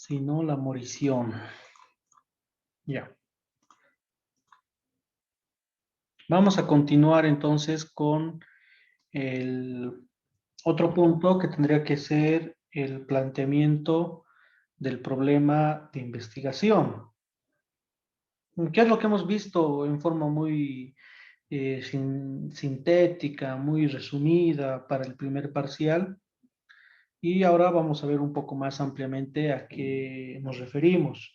sino la morición. Ya. Vamos a continuar entonces con el otro punto que tendría que ser el planteamiento del problema de investigación. ¿Qué es lo que hemos visto en forma muy sintética, muy resumida para el primer parcial? Y ahora vamos a ver un poco más ampliamente a qué nos referimos.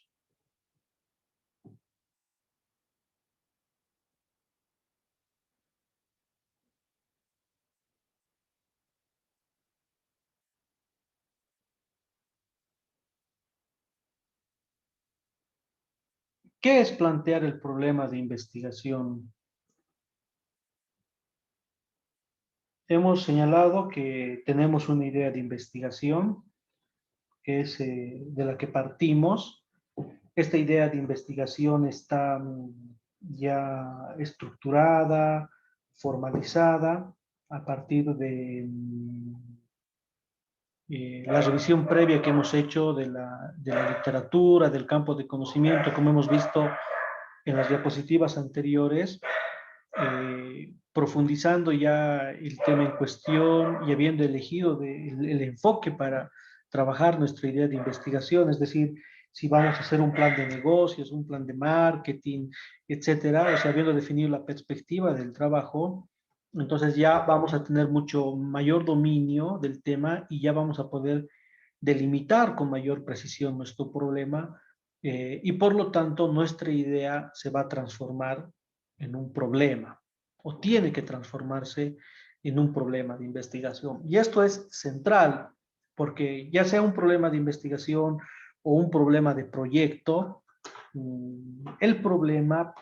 ¿Qué es plantear el problema de investigación? Hemos señalado que tenemos una idea de investigación, que es de la que partimos. Esta idea de investigación está ya estructurada, formalizada a partir de la revisión previa que hemos hecho de la literatura, del campo de conocimiento, como hemos visto en las diapositivas anteriores, profundizando ya el tema en cuestión y habiendo elegido el enfoque para trabajar nuestra idea de investigación, es decir, si vamos a hacer un plan de negocios, un plan de marketing, etcétera, o sea, habiendo definido la perspectiva del trabajo, entonces ya vamos a tener mucho mayor dominio del tema y ya vamos a poder delimitar con mayor precisión nuestro problema y por lo tanto nuestra idea se va a transformar en un problema o tiene que transformarse en un problema de investigación. Y esto es central porque ya sea un problema de investigación o un problema de proyecto, el problema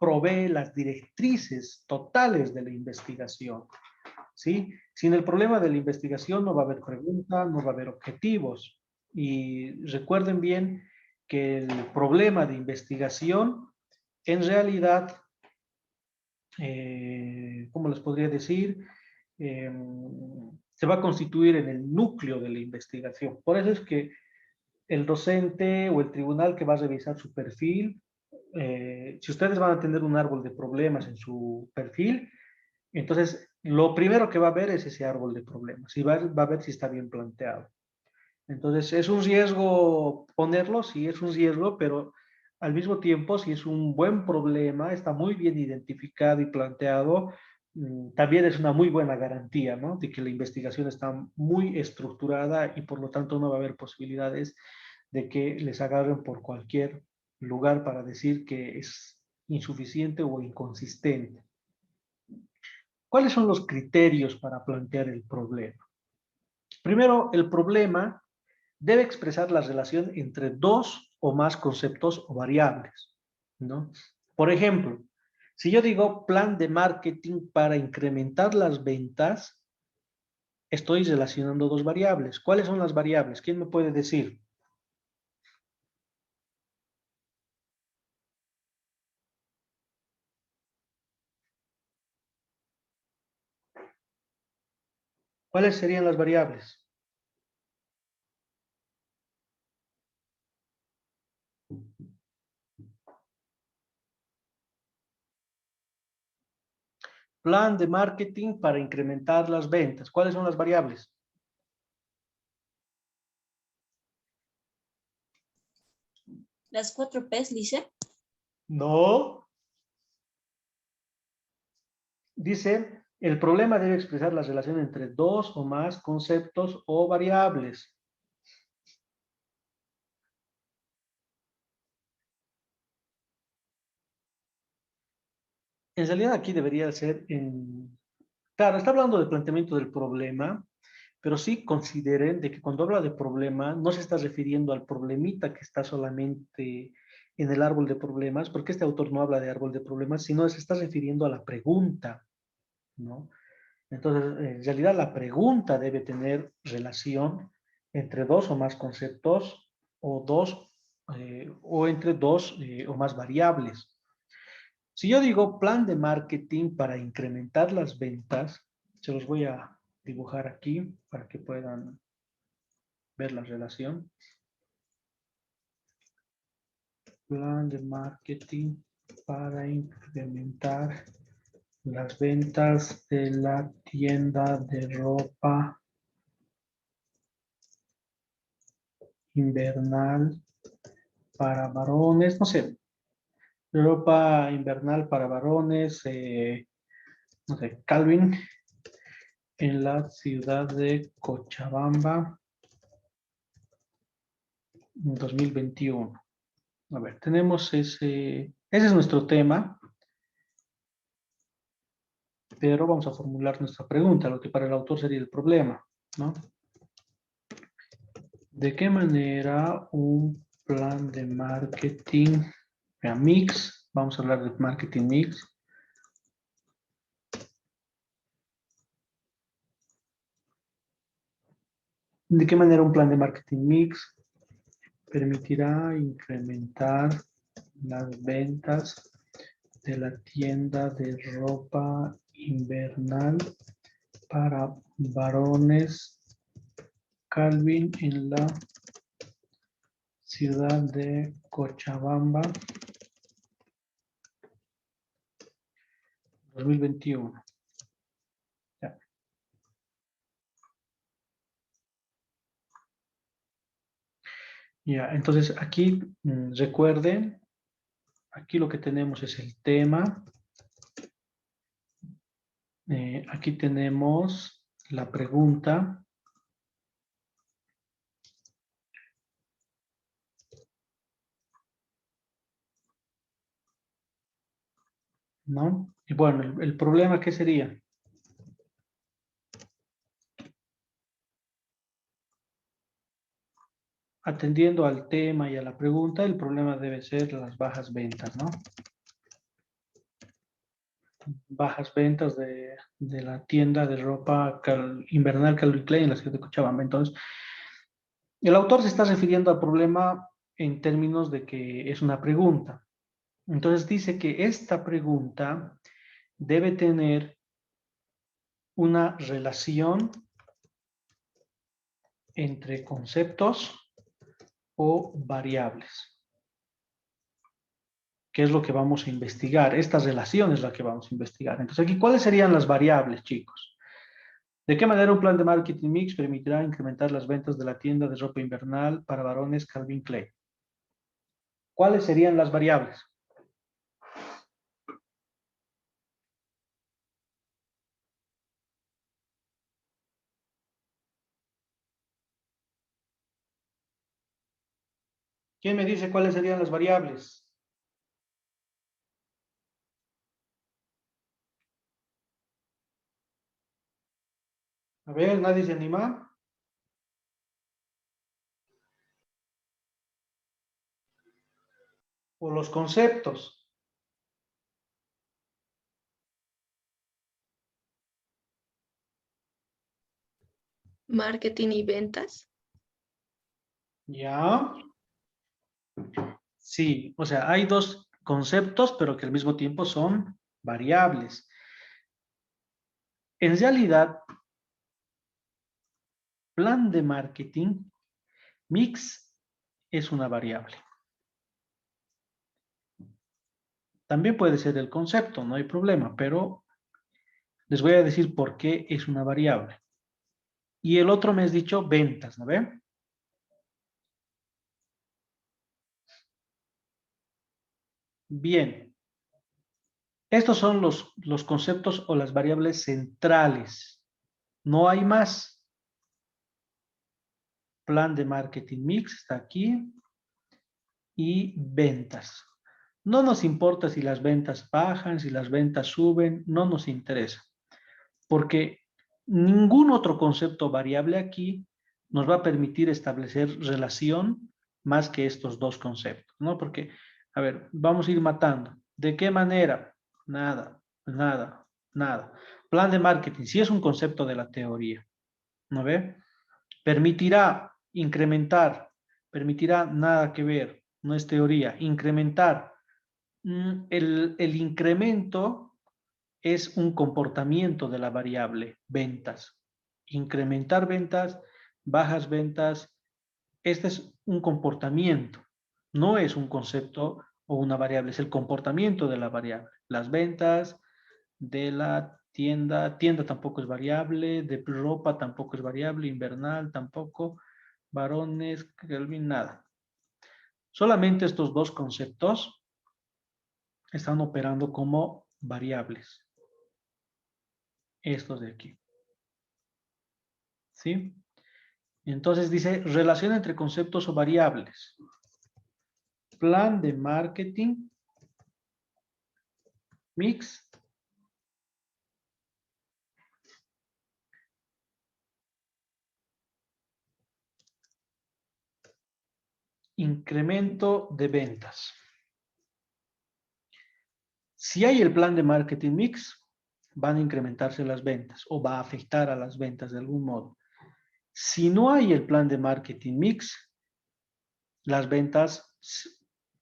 provee las directrices totales de la investigación. ¿Sí? Sin el problema de la investigación no va a haber preguntas, no va a haber objetivos. Y recuerden bien que el problema de investigación en realidad, ¿cómo les podría decir? Eh, Se va a constituir en el núcleo de la investigación. Por eso es que el docente o el tribunal que va a revisar su perfil, si ustedes van a tener un árbol de problemas en su perfil, entonces lo primero que va a ver es ese árbol de problemas y va a ver si está bien planteado. Entonces es un riesgo ponerlo, sí es un riesgo, pero al mismo tiempo, si es un buen problema, está muy bien identificado y planteado, también es una muy buena garantía, ¿no? De que la investigación está muy estructurada y por lo tanto no va a haber posibilidades de que les agarren por cualquier lugar para decir que es insuficiente o inconsistente. ¿Cuáles son los criterios para plantear el problema? Primero, el problema debe expresar la relación entre dos o más conceptos o variables, ¿no? Por ejemplo, si yo digo plan de marketing para incrementar las ventas, estoy relacionando dos variables. ¿Cuáles son las variables? ¿Quién me puede decir? ¿Cuáles serían las variables? Plan de marketing para incrementar las ventas. ¿Cuáles son las variables? Las 4 P's, dice. No. Dice, el problema debe expresar la relación entre dos o más conceptos o variables. En realidad aquí debería ser en... Claro, está hablando del planteamiento del problema, pero sí consideren de que cuando habla de problema no se está refiriendo al problemita que está solamente en el árbol de problemas, porque este autor no habla de árbol de problemas, sino se está refiriendo a la pregunta, ¿no? Entonces, en realidad la pregunta debe tener relación entre dos o más conceptos o o entre dos o más variables. Si yo digo plan de marketing para incrementar las ventas, se los voy a dibujar aquí para que puedan ver la relación. plan de marketing para incrementar las ventas de la tienda de ropa invernal para varones, no sé, ropa invernal para varones, no sé, Calvin, en la ciudad de Cochabamba, en 2021. A ver, tenemos ese es nuestro tema, pero vamos a formular nuestra pregunta, lo que para el autor sería el problema, ¿no? ¿De qué manera un plan de marketing mix, vamos a hablar de marketing mix, de qué manera un plan de marketing mix permitirá incrementar las ventas de la tienda de ropa invernal para varones Calvin en la ciudad de Cochabamba 2021? Ya. Ya, entonces aquí recuerden, aquí lo que tenemos es el tema. Aquí tenemos la pregunta. ¿No? Y bueno, el problema, ¿qué sería? Atendiendo al tema y a la pregunta, el problema debe ser las bajas ventas, ¿no? Bajas ventas de la tienda de ropa invernal Calvin Klein en la ciudad de Cochabamba. Entonces, el autor se está refiriendo al problema en términos de que es una pregunta. Entonces dice que esta pregunta debe tener una relación entre conceptos o variables. ¿Qué es lo que vamos a investigar? Esta relación es la que vamos a investigar. Entonces aquí, ¿cuáles serían las variables, chicos? ¿De qué manera un plan de marketing mix permitirá incrementar las ventas de la tienda de ropa invernal para varones Calvin Klein? ¿Cuáles serían las variables? ¿Quién me dice cuáles serían las variables? A ver, ¿nadie se anima? ¿O los conceptos? Marketing y ventas. ¿Ya? Sí, o sea, hay dos conceptos, pero que al mismo tiempo son variables. En realidad, plan de marketing mix es una variable. También puede ser el concepto, no hay problema, pero les voy a decir por qué es una variable. Y el otro me has dicho ventas, ¿no ve? Bien. Estos son los conceptos o las variables centrales. No hay más. Plan de marketing mix está aquí. Y ventas. No nos importa si las ventas bajan, si las ventas suben, no nos interesa. Porque ningún otro concepto variable aquí nos va a permitir establecer relación más que estos dos conceptos, ¿no? Porque, a ver, vamos a ir matando. ¿De qué manera? Nada, nada, nada. Plan de marketing, sí es un concepto de la teoría, ¿no ve? Permitirá incrementar, permitirá nada que ver, no es teoría, incrementar. El incremento es un comportamiento de la variable ventas. Incrementar ventas, bajas ventas, este es un comportamiento. No es un concepto o una variable, es el comportamiento de la variable. Las ventas de la tienda, tienda tampoco es variable, de ropa tampoco es variable, invernal tampoco, varones, Kelvin, nada. Solamente estos dos conceptos están operando como variables. Estos de aquí. ¿Sí? Entonces dice relación entre conceptos o variables. Plan de marketing mix incremento de ventas. Si hay el plan de marketing mix, van a incrementarse las ventas o va a afectar a las ventas de algún modo. Si no hay el plan de marketing mix, las ventas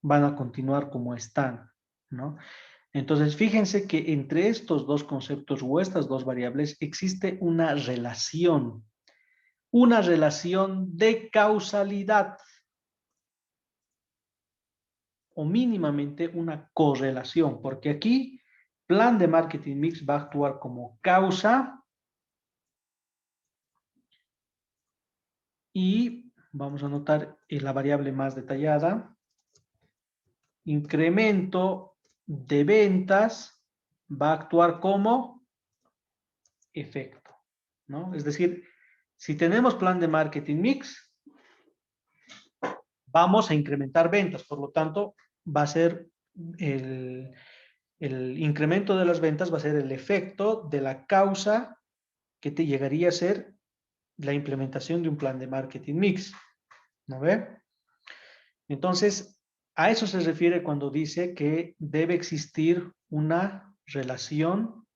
van a continuar como están, ¿no? Entonces, fíjense que entre estos dos conceptos o estas dos variables existe una relación de causalidad o mínimamente una correlación, porque aquí plan de marketing mix va a actuar como causa y vamos a anotar la variable más detallada, incremento de ventas va a actuar como efecto, ¿no? Es decir, si tenemos plan de marketing mix, vamos a incrementar ventas, por lo tanto, va a ser el incremento de las ventas va a ser el efecto de la causa que te llegaría a ser la implementación de un plan de marketing mix, ¿no ve? Entonces, a eso se refiere cuando dice que debe existir una relación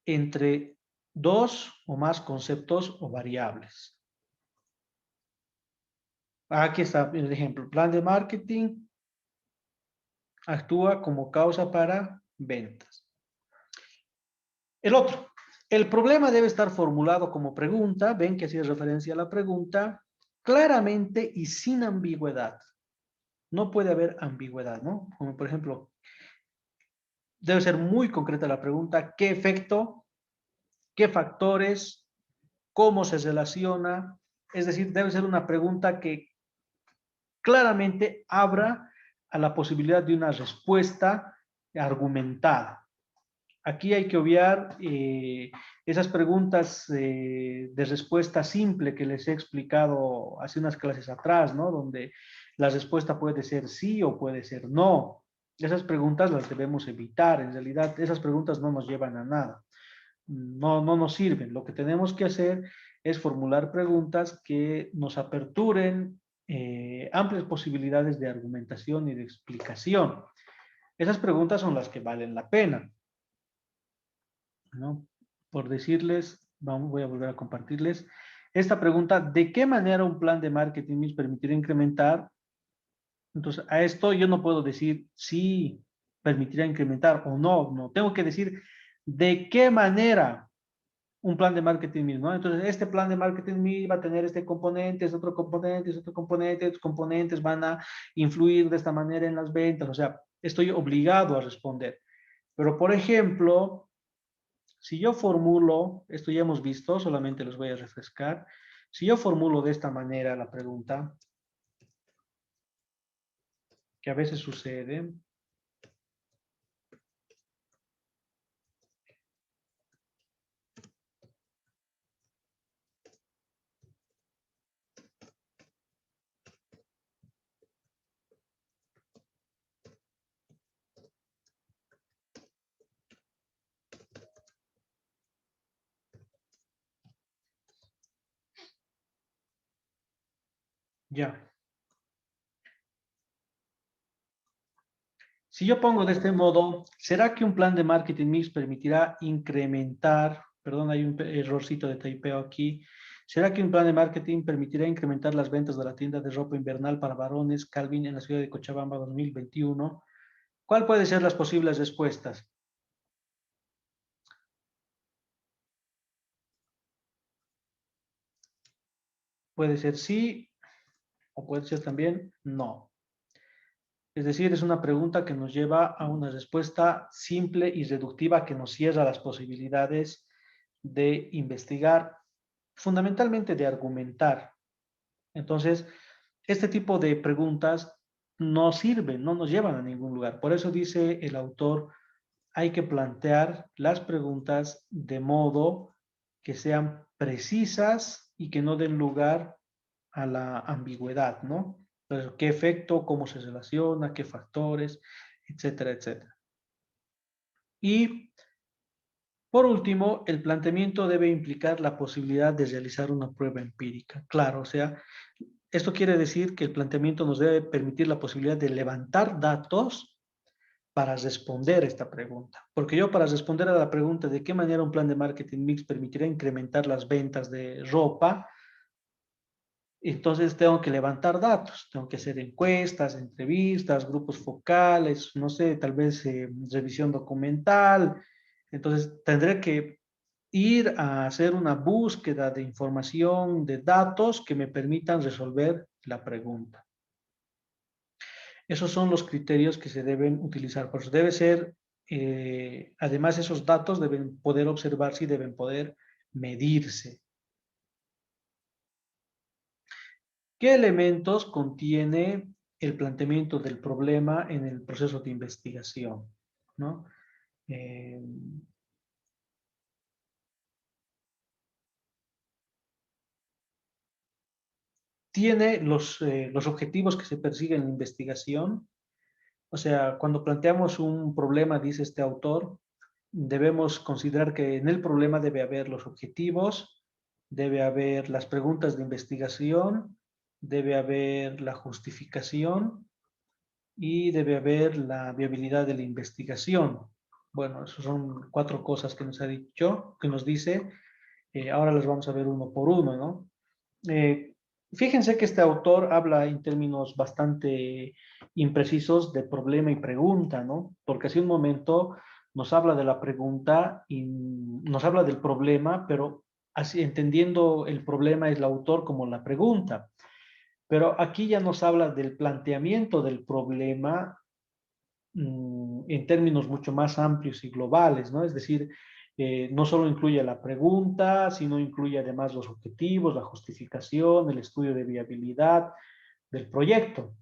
entre dos o más conceptos o variables. Aquí está el ejemplo. Plan de marketing actúa como causa para ventas. El otro. El problema debe estar formulado como pregunta. Ven que hace referencia a la pregunta. Claramente y sin ambigüedad. No puede haber ambigüedad, ¿no? Como por ejemplo, debe ser muy concreta la pregunta. ¿Qué efecto? ¿Qué factores? ¿Cómo se relaciona? Es decir, debe ser una pregunta que claramente abra a la posibilidad de una respuesta argumentada. Aquí hay que obviar esas preguntas de respuesta simple que les he explicado hace unas clases atrás, ¿no? Donde la respuesta puede ser sí o puede ser no. Esas preguntas las debemos evitar. En realidad, esas preguntas no nos llevan a nada. No nos sirven. Lo que tenemos que hacer es formular preguntas que nos aperturen amplias posibilidades de argumentación y de explicación. Esas preguntas son las que valen la pena, ¿no? Por decirles, voy a volver a compartirles esta pregunta: ¿de qué manera un plan de marketing mix permitirá incrementar? Entonces, a esto yo no puedo decir si permitirá incrementar o no, no. Tengo que decir de qué manera un plan de marketing mismo, ¿no? Entonces, este plan de marketing mismo va a tener este componente, este otro componente, este otro componente, estos componentes van a influir de esta manera en las ventas, o sea, estoy obligado a responder. Pero, por ejemplo, si yo formulo, esto ya hemos visto, solamente les voy a refrescar, si yo formulo de esta manera la pregunta, que a veces sucede, ya. Si yo pongo de este modo, ¿será que un plan de marketing mix permitirá incrementar, perdón, hay un errorcito de typeo aquí, ¿será que un plan de marketing permitirá incrementar las ventas de la tienda de ropa invernal para varones Calvin en la ciudad de Cochabamba 2021? ¿Cuál pueden ser las posibles respuestas? Puede ser sí o puede ser también no. Es decir, es una pregunta que nos lleva a una respuesta simple y reductiva que nos cierra las posibilidades de investigar, fundamentalmente de argumentar. Entonces, este tipo de preguntas no sirven, no nos llevan a ningún lugar. Por eso dice el autor, hay que plantear las preguntas de modo que sean precisas y que no den lugar a la ambigüedad, ¿no? Entonces, ¿qué efecto, cómo se relaciona, qué factores, etcétera, etcétera? Y por último, el planteamiento debe implicar la posibilidad de realizar una prueba empírica. Claro, o sea, esto quiere decir que el planteamiento nos debe permitir la posibilidad de levantar datos para responder esta pregunta. Porque yo para responder a la pregunta de qué manera un plan de marketing mix permitirá incrementar las ventas de ropa, entonces tengo que levantar datos, tengo que hacer encuestas, entrevistas, grupos focales, no sé, tal vez revisión documental. Entonces tendré que ir a hacer una búsqueda de información, de datos que me permitan resolver la pregunta. Esos son los criterios que se deben utilizar. Por eso debe ser, además esos datos deben poder observarse y deben poder medirse. ¿Qué elementos contiene el planteamiento del problema en el proceso de investigación? ¿No? Eh, tiene los objetivos que se persiguen en la investigación. O sea, cuando planteamos un problema, dice este autor, debemos considerar que en el problema debe haber los objetivos, debe haber las preguntas de investigación, debe haber la justificación y debe haber la viabilidad de la investigación. Bueno, esas son 4 cosas que nos ha dicho, que nos dice. Ahora las vamos a ver uno por uno, ¿no? Eh, fíjense que este autor habla en términos bastante imprecisos de problema y pregunta, ¿no? Porque hace un momento nos habla de la pregunta y nos habla del problema, pero así entendiendo el problema es el autor como la pregunta. Pero aquí ya nos habla del planteamiento del problema en términos mucho más amplios y globales, ¿no? Es decir, no solo incluye la pregunta, sino incluye además los objetivos, la justificación, el estudio de viabilidad del proyecto.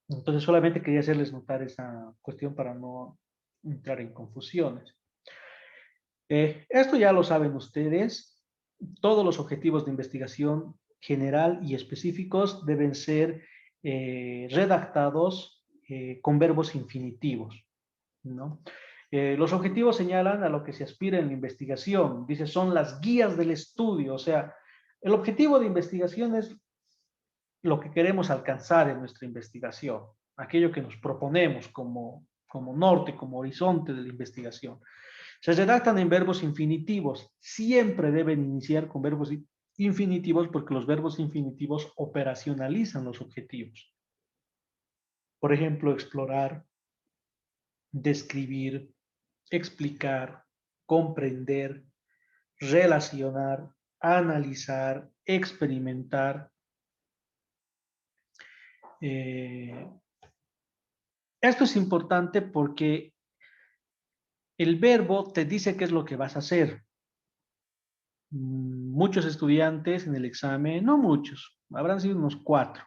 Entonces, solamente quería hacerles notar esa cuestión para no entrar en confusiones. Esto ya lo saben ustedes. Todos los objetivos de investigación general y específicos deben ser redactados con verbos infinitivos, ¿no? Los objetivos señalan a lo que se aspira en la investigación. Dice, son las guías del estudio. O sea, el objetivo de investigación es lo que queremos alcanzar en nuestra investigación, aquello que nos proponemos como norte, como horizonte de la investigación. Se redactan en verbos infinitivos. Siempre deben iniciar con verbos infinitivos porque los verbos infinitivos operacionalizan los objetivos. Por ejemplo, explorar, describir, explicar, comprender, relacionar, analizar, experimentar. Esto es importante porque el verbo te dice qué es lo que vas a hacer. Muchos estudiantes en el examen, no muchos, habrán sido unos 4,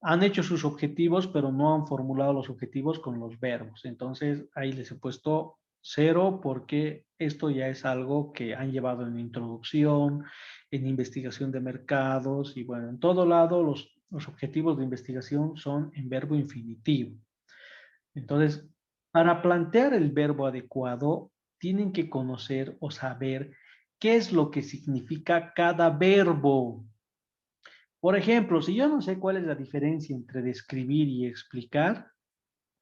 han hecho sus objetivos, pero no han formulado los objetivos con los verbos. Entonces, ahí les he puesto 0 porque esto ya es algo que han llevado en introducción, en investigación de mercados y bueno, en todo lado los objetivos de investigación son en verbo infinitivo. Entonces, para plantear el verbo adecuado, tienen que conocer o saber qué es lo que significa cada verbo. Por ejemplo, si yo no sé cuál es la diferencia entre describir y explicar,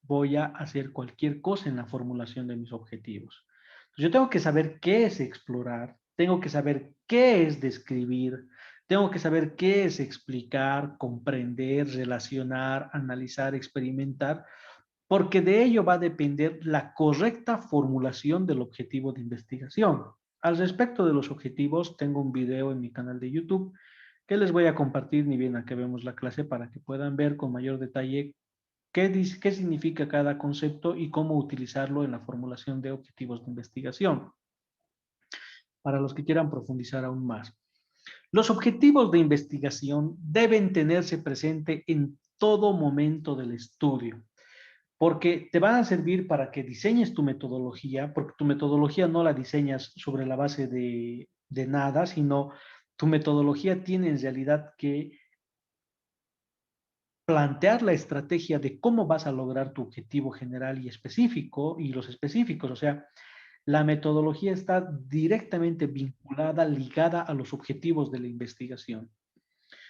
voy a hacer cualquier cosa en la formulación de mis objetivos. Entonces, yo tengo que saber qué es explorar, tengo que saber qué es describir, tengo que saber qué es explicar, comprender, relacionar, analizar, experimentar, porque de ello va a depender la correcta formulación del objetivo de investigación. Al respecto de los objetivos, tengo un video en mi canal de YouTube que les voy a compartir ni bien acabemos la clase para que puedan ver con mayor detalle qué significa cada concepto y cómo utilizarlo en la formulación de objetivos de investigación, para los que quieran profundizar aún más. Los objetivos de investigación deben tenerse presente en todo momento del estudio, porque te van a servir para que diseñes tu metodología, porque tu metodología no la diseñas sobre la base de nada, sino tu metodología tiene en realidad que plantear la estrategia de cómo vas a lograr tu objetivo general y específico, y los específicos, o sea, la metodología está directamente vinculada, ligada a los objetivos de la investigación.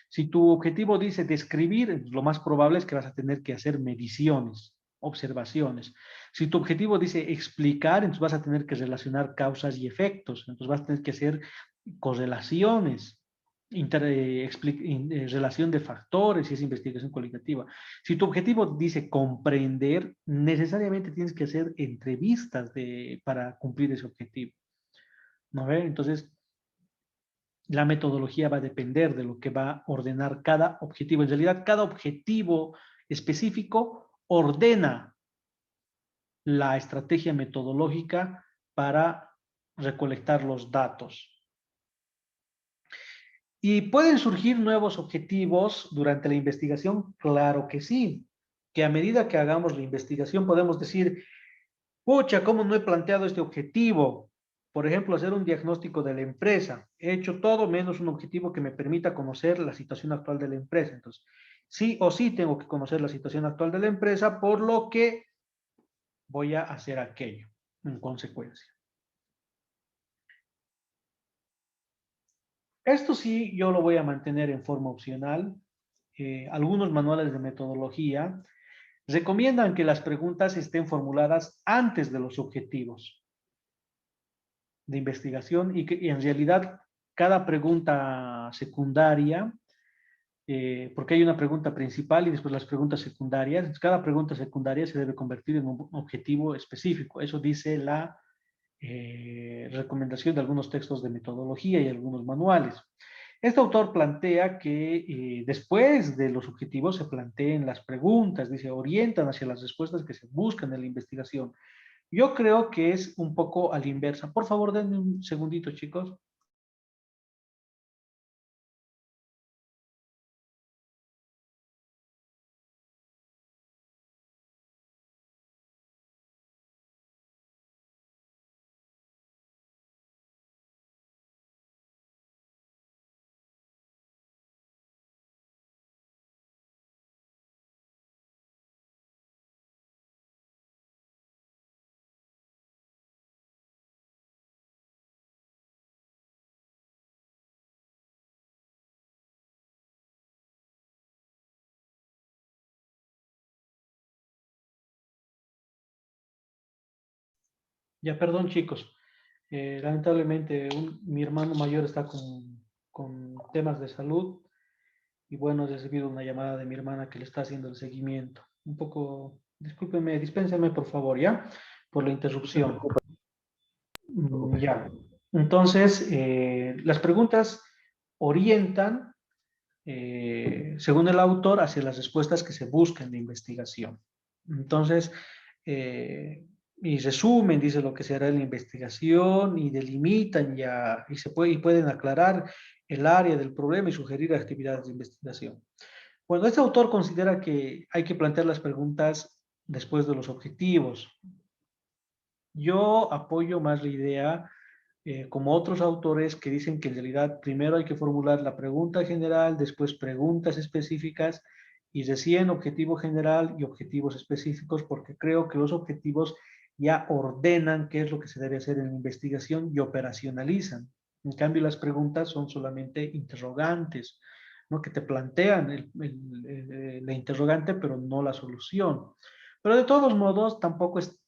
Si tu objetivo dice describir, lo más probable es que vas a tener que hacer mediciones, observaciones. Si tu objetivo dice explicar, entonces vas a tener que relacionar causas y efectos, entonces vas a tener que hacer correlaciones, relación de factores, si es investigación cualitativa. Si tu objetivo dice comprender, necesariamente tienes que hacer entrevistas para cumplir ese objetivo. ¿No ve? Entonces, la metodología va a depender de lo que va a ordenar cada objetivo. En realidad, cada objetivo específico ordena la estrategia metodológica para recolectar los datos. ¿Y pueden surgir nuevos objetivos durante la investigación? Claro que sí. Que a medida que hagamos la investigación podemos decir, pucha, ¿cómo no he planteado este objetivo? Por ejemplo, hacer un diagnóstico de la empresa. He hecho todo menos un objetivo que me permita conocer la situación actual de la empresa. Entonces, sí o sí tengo que conocer la situación actual de la empresa, por lo que voy a hacer aquello en consecuencia. Esto sí, yo lo voy a mantener en forma opcional. Algunos manuales de metodología recomiendan que las preguntas estén formuladas antes de los objetivos de investigación y en realidad cada pregunta secundaria, porque hay una pregunta principal y después las preguntas secundarias, cada pregunta secundaria se debe convertir en un objetivo específico. Eso dice la recomendación de algunos textos de metodología y algunos manuales. Este autor plantea que después de los objetivos se planteen las preguntas, dice, orientan hacia las respuestas que se buscan en la investigación. Yo creo que es un poco a la inversa. Por favor, denme un segundito, chicos. Ya, perdón, chicos. Lamentablemente, mi hermano mayor está con temas de salud y bueno, he recibido una llamada de mi hermana que le está haciendo el seguimiento. Un poco, discúlpenme, dispénseme por favor, ¿ya? Por la interrupción. Ya. Entonces, las preguntas orientan, según el autor, hacia las respuestas que se buscan de investigación. Entonces, y resumen, dice lo que se hará en la investigación y delimitan ya, y pueden aclarar el área del problema y sugerir actividades de investigación. Bueno, este autor considera que hay que plantear las preguntas después de los objetivos. Yo apoyo más la idea, como otros autores que dicen que en realidad primero hay que formular la pregunta general, después preguntas específicas y recién objetivo general y objetivos específicos, porque creo que los objetivos ya ordenan qué es lo que se debe hacer en la investigación y operacionalizan. En cambio, las preguntas son solamente interrogantes, ¿no? Que te plantean la interrogante, pero no la solución. Pero de todos modos, tampoco es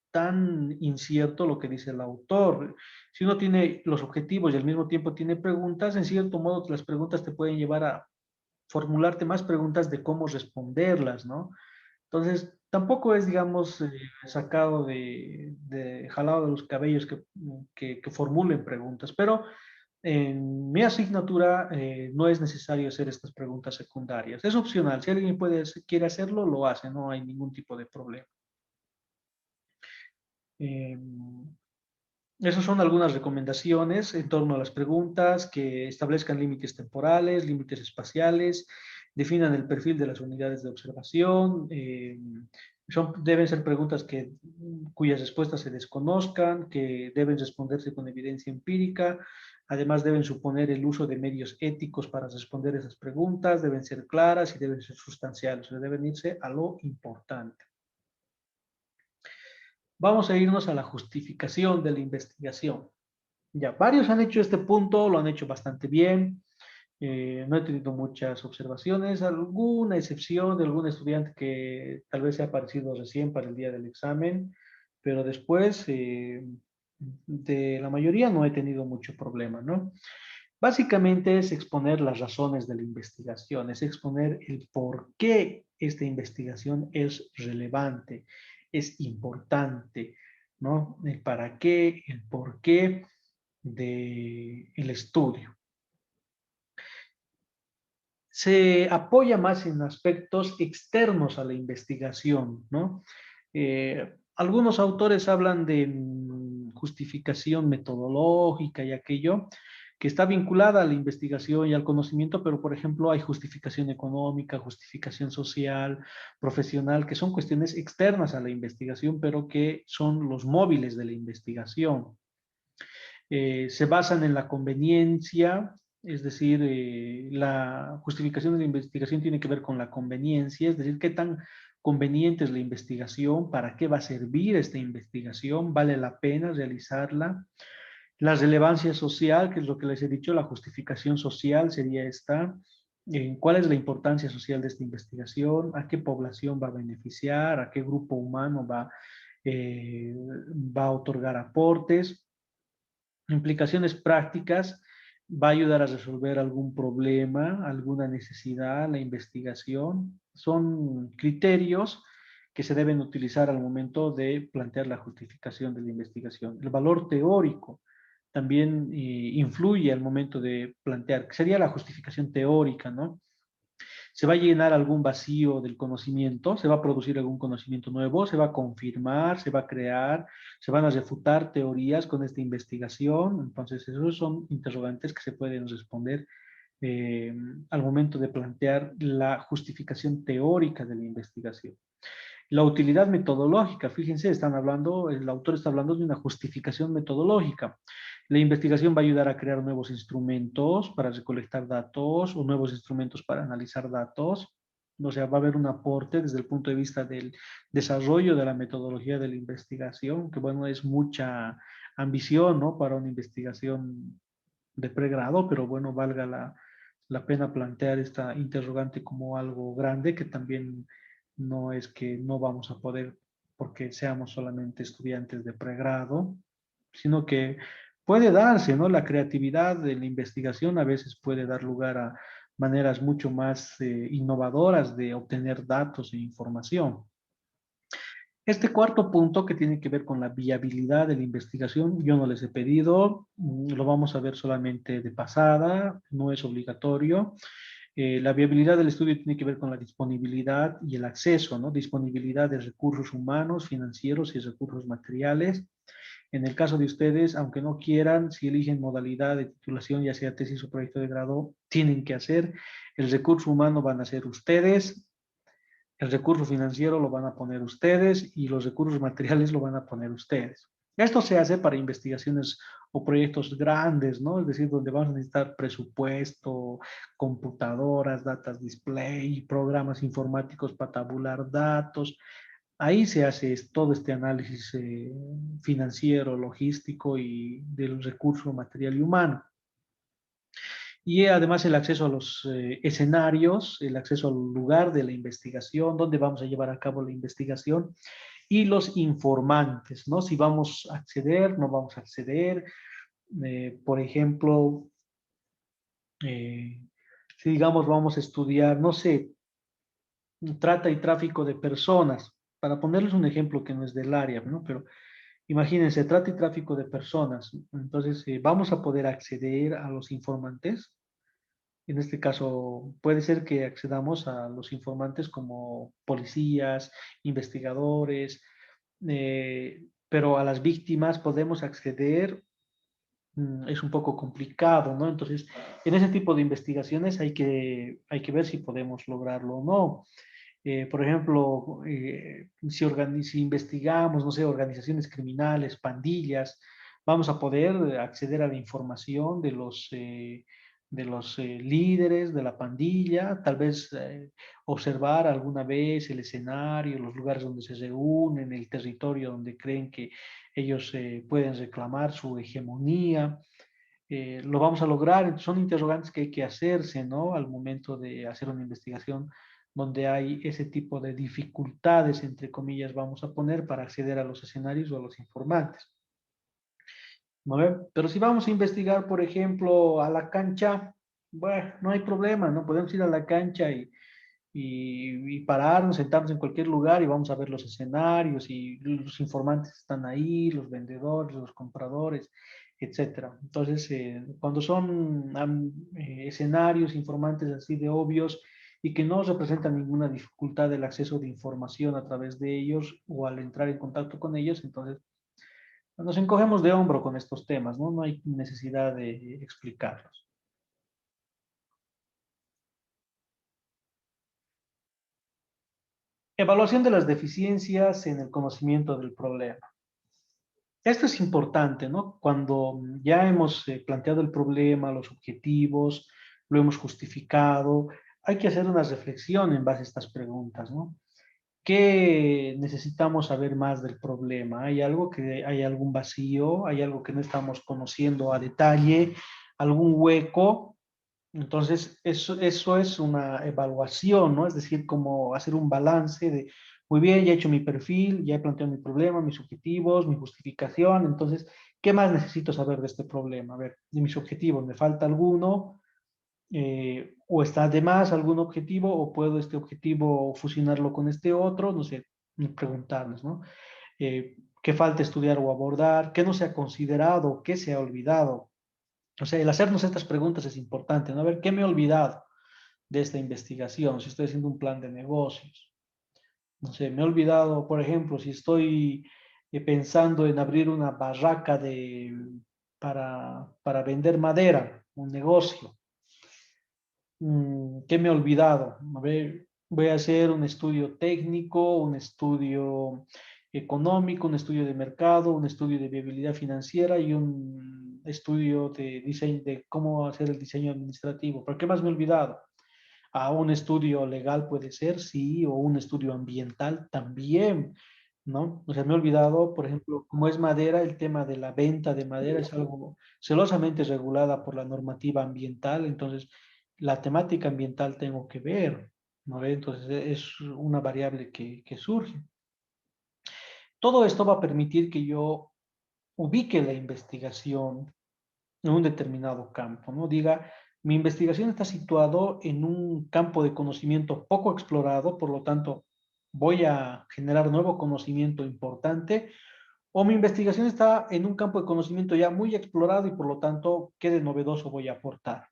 tan incierto lo que dice el autor. Si uno tiene los objetivos y al mismo tiempo tiene preguntas, en cierto modo las preguntas te pueden llevar a formularte más preguntas de cómo responderlas, ¿no? Entonces, tampoco es, digamos, sacado jalado de los cabellos que formulen preguntas, pero en mi asignatura no es necesario hacer estas preguntas secundarias. Es opcional. Si alguien quiere hacerlo, lo hace. No hay ningún tipo de problema. Eh, Esas son algunas recomendaciones en torno a las preguntas, que establezcan límites temporales, límites espaciales, definan el perfil de las unidades de observación. Deben ser preguntas cuyas respuestas se desconozcan, que deben responderse con evidencia empírica. Además, deben suponer el uso de medios éticos para responder esas preguntas, deben ser claras y deben ser sustanciales, o sea, deben irse a lo importante. Vamos a irnos a la justificación de la investigación. Ya, varios han hecho este punto, lo han hecho bastante bien. No he tenido muchas observaciones, alguna excepción de algún estudiante que tal vez se ha aparecido recién para el día del examen, pero después de la mayoría no he tenido mucho problema, ¿no? Básicamente es exponer las razones de la investigación, es exponer el por qué esta investigación es relevante, es importante, ¿no? El para qué, el por qué del estudio. Se apoya más en aspectos externos a la investigación, ¿no? Algunos autores hablan de justificación metodológica y aquello que está vinculada a la investigación y al conocimiento, pero por ejemplo hay justificación económica, justificación social, profesional, que son cuestiones externas a la investigación, pero que son los móviles de la investigación. Se basan en la conveniencia, es decir, la justificación de la investigación tiene que ver con la conveniencia, es decir, qué tan conveniente es la investigación, para qué va a servir esta investigación, vale la pena realizarla. La relevancia social, que es lo que les he dicho, la justificación social sería esta. ¿Cuál es la importancia social de esta investigación? ¿A qué población va a beneficiar? ¿A qué grupo humano va a otorgar aportes? Implicaciones prácticas, va a ayudar a resolver algún problema, alguna necesidad, la investigación. Son criterios que se deben utilizar al momento de plantear la justificación de la investigación. El valor teórico también influye al momento de plantear, que sería la justificación teórica, ¿no? Se va a llenar algún vacío del conocimiento, se va a producir algún conocimiento nuevo, se va a confirmar, se va a crear, se van a refutar teorías con esta investigación. Entonces, esos son interrogantes que se pueden responder eh, al momento de plantear la justificación teórica de la investigación. La utilidad metodológica, fíjense, el autor está hablando de una justificación metodológica. La investigación va a ayudar a crear nuevos instrumentos para recolectar datos o nuevos instrumentos para analizar datos. O sea, va a haber un aporte desde el punto de vista del desarrollo de la metodología de la investigación, que bueno, es mucha ambición, ¿no? Para una investigación de pregrado, pero bueno, valga la pena plantear esta interrogante como algo grande, que también no es que no vamos a poder porque seamos solamente estudiantes de pregrado, sino que puede darse, ¿no? La creatividad de la investigación a veces puede dar lugar a maneras mucho más innovadoras de obtener datos e información. Este cuarto punto que tiene que ver con la viabilidad de la investigación, yo no les he pedido, lo vamos a ver solamente de pasada, no es obligatorio. La viabilidad del estudio tiene que ver con la disponibilidad y el acceso, ¿no? Disponibilidad de recursos humanos, financieros y recursos materiales. En el caso de ustedes, aunque no quieran, si eligen modalidad de titulación, ya sea tesis o proyecto de grado, tienen que hacer. El recurso humano van a ser ustedes, el recurso financiero lo van a poner ustedes y los recursos materiales lo van a poner ustedes. Esto se hace para investigaciones o proyectos grandes, ¿no? Es decir, donde vamos a necesitar presupuesto, computadoras, data display, programas informáticos para tabular datos. Ahí se hace todo este análisis financiero, logístico y del recurso material y humano. Y además el acceso a los escenarios, el acceso al lugar de la investigación, dónde vamos a llevar a cabo la investigación y los informantes, ¿no? Si vamos a acceder, no vamos a acceder. Por ejemplo, si digamos vamos a estudiar, no sé, trata y tráfico de personas. Para ponerles un ejemplo que no es del área, ¿no? Pero imagínense, trata y tráfico de personas. Entonces, vamos a poder acceder a los informantes. En este caso, puede ser que accedamos a los informantes como policías, investigadores, pero a las víctimas podemos acceder, es un poco complicado, ¿no? Entonces, en ese tipo de investigaciones hay que ver si podemos lograrlo o no. Por ejemplo, si investigamos, no sé, organizaciones criminales, pandillas, vamos a poder acceder a la información de los líderes de la pandilla, tal vez observar alguna vez el escenario, los lugares donde se reúnen, el territorio donde creen que ellos pueden reclamar su hegemonía. Lo vamos a lograr. Son interrogantes que hay que hacerse, ¿no? Al momento de hacer una investigación donde hay ese tipo de dificultades, entre comillas, vamos a poner para acceder a los escenarios o a los informantes. ¿No ve? Pero si vamos a investigar, por ejemplo, a la cancha, bueno, no hay problema, ¿no? Podemos ir a la cancha y pararnos, sentarnos en cualquier lugar y vamos a ver los escenarios y los informantes están ahí, los vendedores, los compradores, etcétera. Entonces, cuando son escenarios, informantes así de obvios y que no representan ninguna dificultad el acceso de información a través de ellos o al entrar en contacto con ellos, entonces nos encogemos de hombro con estos temas, ¿no? No hay necesidad de explicarlos. Evaluación de las deficiencias en el conocimiento del problema. Esto es importante, ¿no? Cuando ya hemos planteado el problema, los objetivos, lo hemos justificado, hay que hacer una reflexión en base a estas preguntas, ¿no? ¿Qué necesitamos saber más del problema? ¿Hay algún vacío? ¿Hay algo que no estamos conociendo a detalle? ¿Algún hueco? Entonces, eso es una evaluación, ¿no? Es decir, como hacer un balance de, muy bien, ya he hecho mi perfil, ya he planteado mi problema, mis objetivos, mi justificación, entonces, ¿qué más necesito saber de este problema? A ver, de mis objetivos, ¿me falta alguno? ¿O está de más algún objetivo? ¿O puedo este objetivo fusionarlo con este otro? No sé, preguntarnos, ¿no? ¿Qué falta estudiar o abordar? ¿Qué no se ha considerado? ¿Qué se ha olvidado? O sea, el hacernos estas preguntas es importante, ¿no? A ver, ¿qué me he olvidado de esta investigación? Si estoy haciendo un plan de negocios. No sé, me he olvidado, por ejemplo, si estoy pensando en abrir una barraca para vender madera, un negocio. ¿Qué me he olvidado? A ver, voy a hacer un estudio técnico, un estudio económico, un estudio de mercado, un estudio de viabilidad financiera y un estudio de diseño, de cómo hacer el diseño administrativo. ¿Por qué más me he olvidado? Un estudio legal puede ser, sí, o un estudio ambiental también, ¿no? O sea, me he olvidado, por ejemplo, como es madera, el tema de la venta de madera es algo celosamente regulada por la normativa ambiental, entonces la temática ambiental tengo que ver, ¿no? Entonces es una variable que surge. Todo esto va a permitir que yo ubique la investigación en un determinado campo, ¿no? Diga, mi investigación está situado en un campo de conocimiento poco explorado, por lo tanto, voy a generar nuevo conocimiento importante, o mi investigación está en un campo de conocimiento ya muy explorado y por lo tanto, ¿qué de novedoso voy a aportar?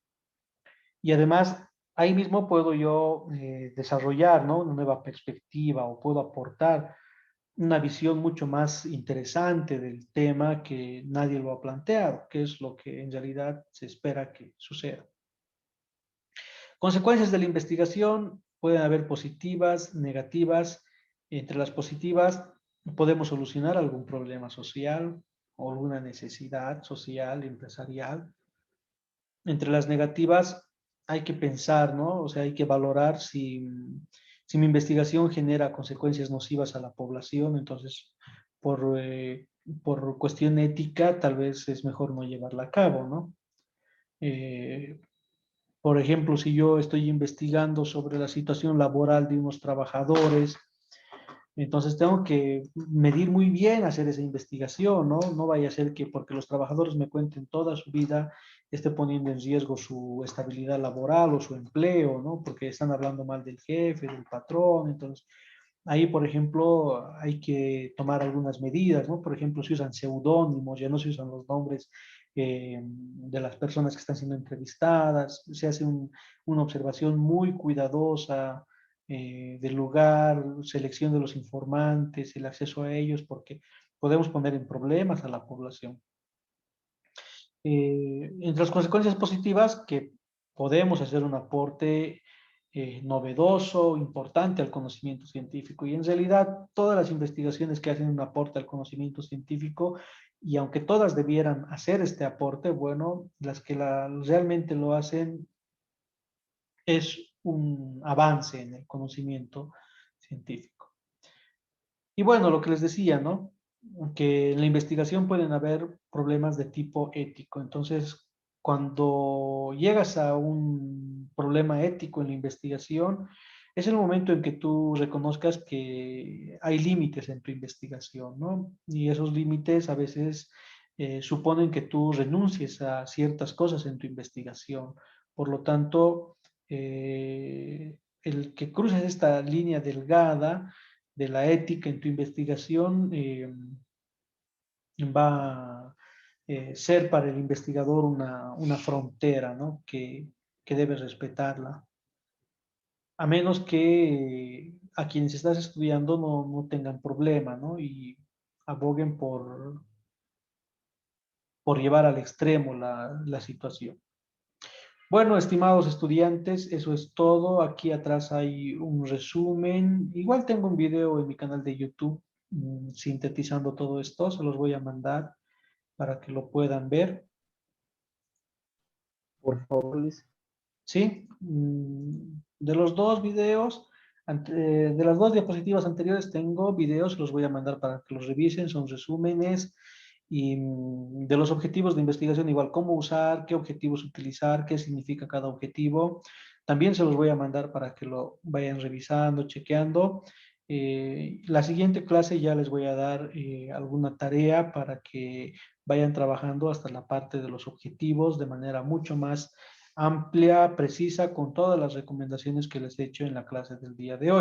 Y además, ahí mismo puedo yo desarrollar, ¿no? Una nueva perspectiva o puedo aportar una visión mucho más interesante del tema que nadie lo ha planteado, que es lo que en realidad se espera que suceda. Consecuencias de la investigación pueden haber positivas, negativas. Entre las positivas podemos solucionar algún problema social o alguna necesidad social, empresarial. Entre las negativas hay que pensar, ¿no? O sea, hay que valorar si mi investigación genera consecuencias nocivas a la población, entonces por, eh, por cuestión ética tal vez es mejor no llevarla a cabo, ¿no? Eh, por ejemplo, si yo estoy investigando sobre la situación laboral de unos trabajadores Entonces tengo que medir muy bien, hacer esa investigación, ¿no? No vaya a ser que porque los trabajadores me cuenten toda su vida, esté poniendo en riesgo su estabilidad laboral o su empleo, ¿no? Porque están hablando mal del jefe, del patrón. Entonces, ahí, por ejemplo, hay que tomar algunas medidas, ¿no? Por ejemplo, se usan seudónimos, ya no se usan los nombres de las personas que están siendo entrevistadas, se hace una observación muy cuidadosa del lugar, selección de los informantes, el acceso a ellos, porque podemos poner en problemas a la población. Entre las consecuencias positivas, que podemos hacer un aporte novedoso, importante al conocimiento científico. Y en realidad todas las investigaciones que hacen un aporte al conocimiento científico, y aunque todas debieran hacer este aporte, bueno, las que realmente lo hacen es un avance en el conocimiento científico. Y bueno, lo que les decía, ¿no? Que en la investigación pueden haber problemas de tipo ético. Entonces, cuando llegas a un problema ético en la investigación, es el momento en que tú reconozcas que hay límites en tu investigación, ¿no? Y esos límites a veces suponen que tú renuncies a ciertas cosas en tu investigación. Por lo tanto, el que cruces esta línea delgada de la ética en tu investigación va a ser para el investigador una frontera, ¿no? Que debe respetarla, a menos que a quienes estás estudiando no tengan problema, ¿no? Y aboguen por llevar al extremo la situación. Bueno, estimados estudiantes, eso es todo. Aquí atrás hay un resumen. Igual tengo un video en mi canal de YouTube sintetizando todo esto. Se los voy a mandar para que lo puedan ver. Por favor, Luis. ¿Sí? De los dos videos, de las dos diapositivas anteriores tengo videos, los voy a mandar para que los revisen, son resúmenes. Y de los objetivos de investigación, igual cómo usar, qué objetivos utilizar, qué significa cada objetivo. También se los voy a mandar para que lo vayan revisando, chequeando. La siguiente clase ya les voy a dar alguna tarea para que vayan trabajando hasta la parte de los objetivos de manera mucho más amplia, precisa, con todas las recomendaciones que les he hecho en la clase del día de hoy.